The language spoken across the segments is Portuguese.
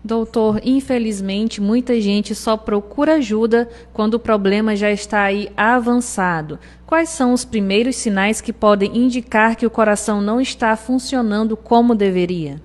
Doutor, infelizmente, muita gente só procura ajuda quando o problema já está aí avançado. Quais são os primeiros sinais que podem indicar que o coração não está funcionando como deveria?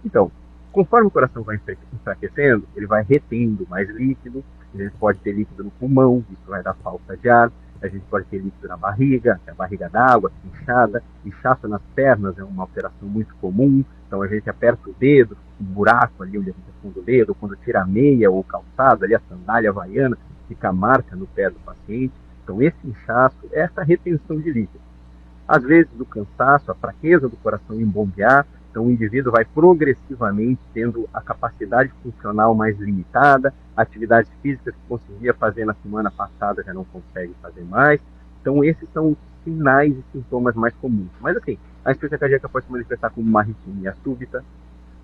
Então, conforme o coração vai enfraquecendo, ele vai retendo mais líquido, a gente pode ter líquido no pulmão, isso vai dar falta de ar, a gente pode ter líquido na barriga, a barriga d'água, inchada, inchaço nas pernas é uma alteração muito comum, então a gente aperta o dedo, um buraco ali onde a gente afunda o dedo, quando tira a meia ou o calçado, ali a sandália havaiana, fica a marca no pé do paciente, então esse inchaço é essa retenção de líquido. Às vezes o cansaço, a fraqueza do coração em bombear, então o indivíduo vai progressivamente tendo a capacidade funcional mais limitada, atividades físicas que conseguia fazer na semana passada já não consegue fazer mais. Então esses são os sinais e sintomas mais comuns. Mas assim, a insuficiência cardíaca pode se manifestar como uma arritmia súbita,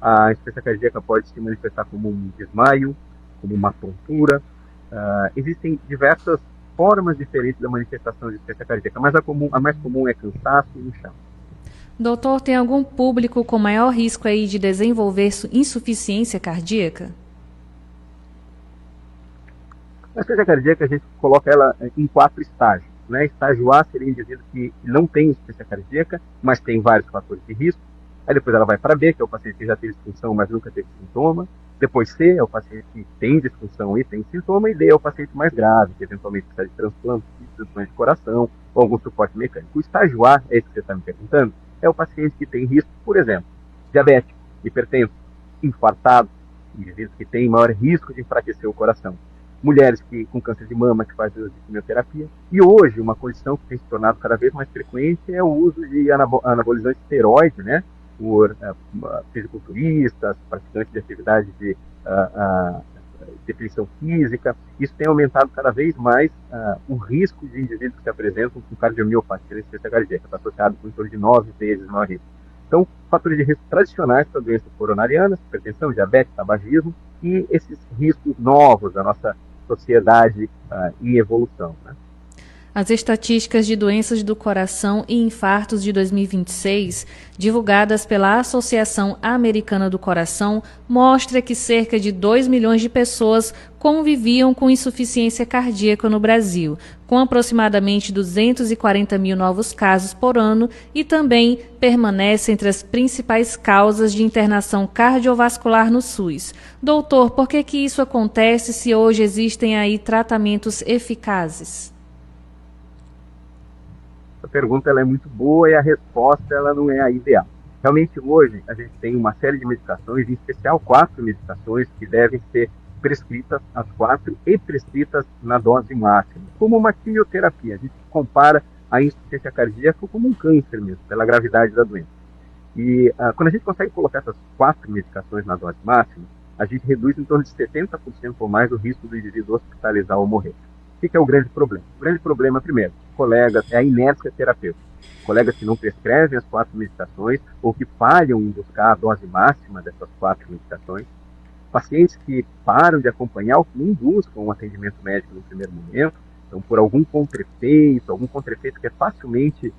a insuficiência cardíaca pode se manifestar como um desmaio, como uma tontura. Existem diversas formas diferentes da manifestação de insuficiência cardíaca, mas a mais comum é cansaço e inchaço. Doutor, tem algum público com maior risco aí de desenvolver insuficiência cardíaca? A insuficiência cardíaca, a gente coloca ela em 4 estágios. Né? Estágio A seria o indivíduo que não tem insuficiência cardíaca, mas tem vários fatores de risco. Aí depois ela vai para B, que é o paciente que já teve disfunção, mas nunca teve sintoma. Depois C é o paciente que tem disfunção e tem sintoma. E D é o paciente mais grave, que eventualmente precisa de transplante de coração ou algum suporte mecânico. O estágio A, é esse que você está me perguntando, é o paciente que tem risco, por exemplo, diabético, hipertenso, infartado, indivíduos que têm maior risco de enfraquecer o coração. Mulheres com câncer de mama que fazem uso de quimioterapia. E hoje, uma condição que tem se tornado cada vez mais frequente é o uso de anabolizantes esteroide, né? Por fisiculturistas, praticantes de atividade de definição física. Isso tem aumentado cada vez mais o risco de indivíduos que se apresentam com cardiomiopatia e insuficiência cardíaca, está associado com em torno de 9 vezes maior risco. Então, fatores de risco tradicionais para doenças coronarianas, hipertensão, diabetes, tabagismo, e esses riscos novos da nossa sociedade em evolução, né? As estatísticas de doenças do coração e infartos de 2026, divulgadas pela Associação Americana do Coração, mostram que cerca de 2 milhões de pessoas conviviam com insuficiência cardíaca no Brasil, com aproximadamente 240 mil novos casos por ano, e também permanece entre as principais causas de internação cardiovascular no SUS. Doutor, por que isso acontece se hoje existem aí tratamentos eficazes? Essa pergunta ela é muito boa e a resposta ela não é a ideal. Realmente hoje a gente tem uma série de medicações, em especial 4 medicações que devem ser prescritas, as 4, e prescritas na dose máxima, como uma quimioterapia. A gente compara a insuficiência cardíaca como um câncer mesmo, pela gravidade da doença. E quando a gente consegue colocar essas 4 medicações na dose máxima, a gente reduz em torno de 70% ou mais o risco do indivíduo hospitalizar ou morrer. O que é o grande problema? O grande problema, primeiro, colegas, é a inércia terapêutica. Colegas que não prescrevem as 4 medicações ou que falham em buscar a dose máxima dessas 4 medicações. Pacientes que param de acompanhar ou que nem buscam um atendimento médico no primeiro momento, então por algum contraefeito que é facilmente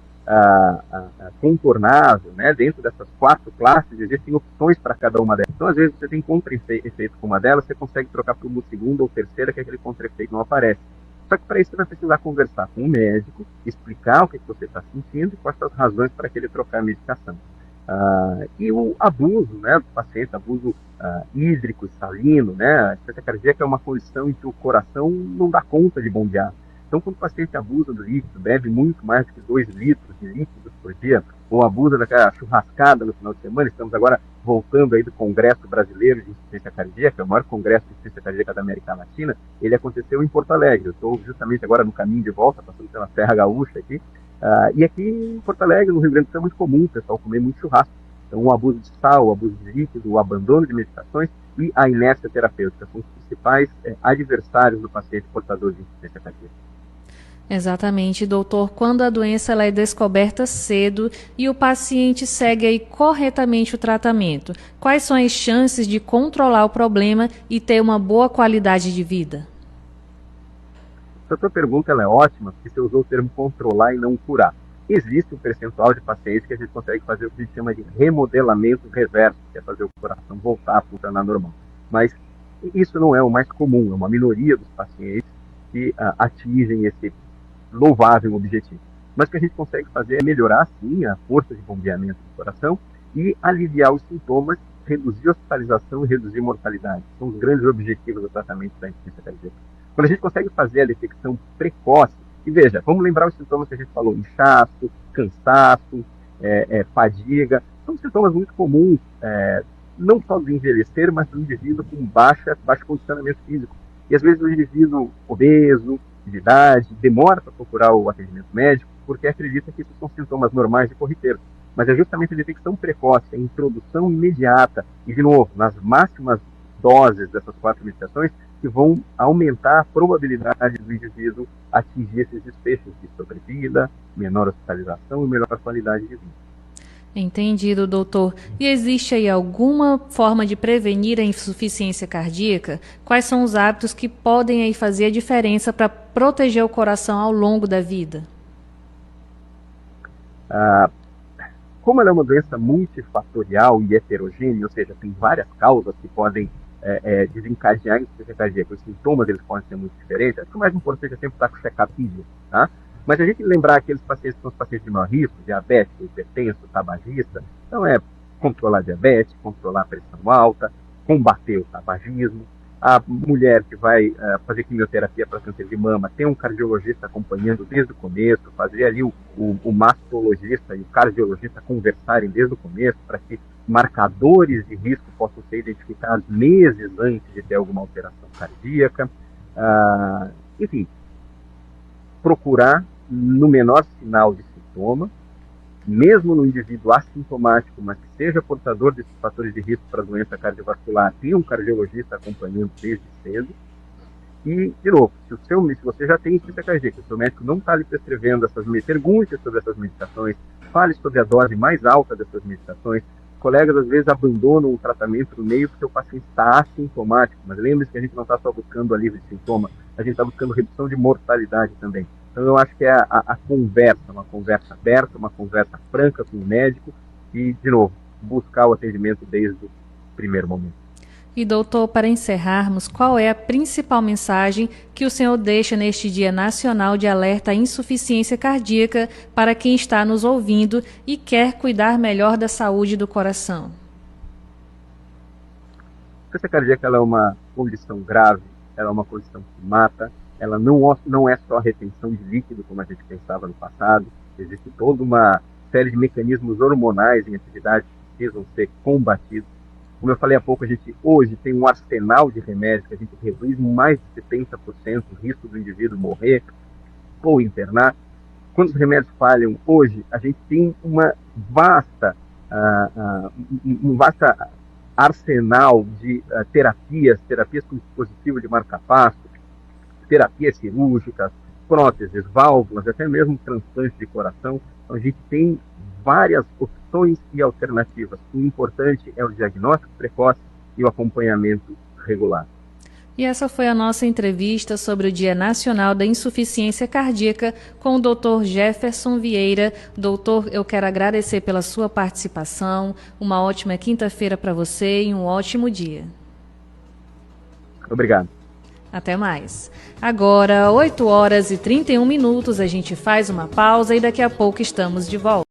contornável, né? Dentro dessas 4 classes existem opções para cada uma delas. Então às vezes você tem contraefeito com uma delas, você consegue trocar para uma segunda ou terceira que aquele contraefeito não aparece. Só que para isso você vai precisar conversar com o médico, explicar o que você está sentindo e quais são as razões para que ele trocar a medicação. E o abuso, né, do paciente, abuso hídrico e salino, né, a insuficiência cardíaca é uma condição em que o coração não dá conta de bombear. Então, quando o paciente abusa do líquido, bebe muito mais do que 2 litros de líquidos por dia, ou abusa daquela churrascada no final de semana, estamos agora voltando aí do Congresso Brasileiro de Insuficiência Cardíaca, o maior congresso de insuficiência cardíaca da América Latina, ele aconteceu em Porto Alegre. Eu estou justamente agora no caminho de volta, passando pela Serra Gaúcha aqui, e aqui em Porto Alegre, no Rio Grande do Sul, é muito comum o pessoal comer muito churrasco. Então, o abuso de sal, o abuso de líquido, o abandono de medicações e a inércia terapêutica são os principais adversários do paciente portador de insuficiência cardíaca. Exatamente, doutor. Quando a doença ela é descoberta cedo e o paciente segue aí corretamente o tratamento, quais são as chances de controlar o problema e ter uma boa qualidade de vida? Essa sua pergunta ela é ótima, porque você usou o termo controlar e não curar. existe um percentual de pacientes que a gente consegue fazer o que a gente chama de remodelamento reverso, que é fazer o coração voltar a funcionar normal. Mas isso não é o mais comum, é uma minoria dos pacientes que atingem esse louvável objetivo. Mas o que a gente consegue fazer é melhorar, sim, a força de bombeamento do coração e aliviar os sintomas, reduzir a hospitalização e reduzir a mortalidade. São os grandes objetivos do tratamento da insuficiência cardíaca. Quando a gente consegue fazer a detecção precoce, e veja, vamos lembrar os sintomas que a gente falou: inchaço, cansaço, fadiga, são sintomas muito comuns, não só do envelhecer, mas do indivíduo com baixo condicionamento físico. E às vezes o indivíduo obeso, de idade, demora para procurar o atendimento médico, porque acredita que isso são sintomas normais de corriqueiro. Mas é justamente a detecção precoce, a introdução imediata, e de novo, nas máximas doses dessas 4 medicações, que vão aumentar a probabilidade do indivíduo atingir esses desfechos de sobrevida, menor hospitalização e melhor qualidade de vida. Entendido, doutor. E existe aí alguma forma de prevenir a insuficiência cardíaca? Quais são os hábitos que podem aí fazer a diferença para proteger o coração ao longo da vida? Como ela é uma doença multifatorial e heterogênea, ou seja, tem várias causas que podem desencadear a insuficiência cardíaca, os sintomas eles podem ser muito diferentes, acho que o mais importante é sempre estar com o check-up, tá? Mas a gente lembrar aqueles pacientes que são os pacientes de maior risco, diabético, hipertenso, tabagista, então é controlar a diabetes, controlar a pressão alta, combater o tabagismo. A mulher que vai fazer quimioterapia para câncer de mama, ter um cardiologista acompanhando desde o começo, fazer ali o mastologista e o cardiologista conversarem desde o começo, para que marcadores de risco possam ser identificados meses antes de ter alguma alteração cardíaca. Enfim, procurar no menor sinal de sintoma, mesmo no indivíduo assintomático, mas que seja portador desses fatores de risco para doença cardiovascular, ter um cardiologista acompanhando desde cedo. E, de novo, se você já tem insuficiência cardíaca, o seu médico não está lhe prescrevendo essas medicações, pergunte sobre essas medicações, fale sobre a dose mais alta dessas medicações. Os colegas, às vezes, abandonam o tratamento no meio porque o paciente está assintomático, mas lembre-se que a gente não está só buscando alívio de sintoma, a gente está buscando redução de mortalidade também. Então, eu acho que é a conversa, uma conversa aberta, uma conversa franca com o médico e, de novo, buscar o atendimento desde o primeiro momento. E, doutor, para encerrarmos, qual é a principal mensagem que o senhor deixa neste Dia Nacional de Alerta à Insuficiência Cardíaca para quem está nos ouvindo e quer cuidar melhor da saúde do coração? A insuficiência cardíaca ela é uma condição grave, ela é uma condição que mata, ela não é só retenção de líquido, como a gente pensava no passado, existe toda uma série de mecanismos hormonais em atividade que precisam ser combatidos. Como eu falei há pouco, a gente hoje tem um arsenal de remédios que a gente reduz mais de 70% o risco do indivíduo morrer ou internar. Quando os remédios falham hoje, a gente tem um vasto arsenal de terapias com dispositivo de marca-passo, terapias cirúrgicas, próteses, válvulas, até mesmo transplante de coração. Então, a gente tem várias opções e alternativas. O importante é o diagnóstico precoce e o acompanhamento regular. E essa foi a nossa entrevista sobre o Dia Nacional da Insuficiência Cardíaca com o Dr. Jefferson Vieira. Doutor, eu quero agradecer pela sua participação. Uma ótima quinta-feira para você e um ótimo dia. Obrigado. Até mais. Agora, 8h31, a gente faz uma pausa e daqui a pouco estamos de volta.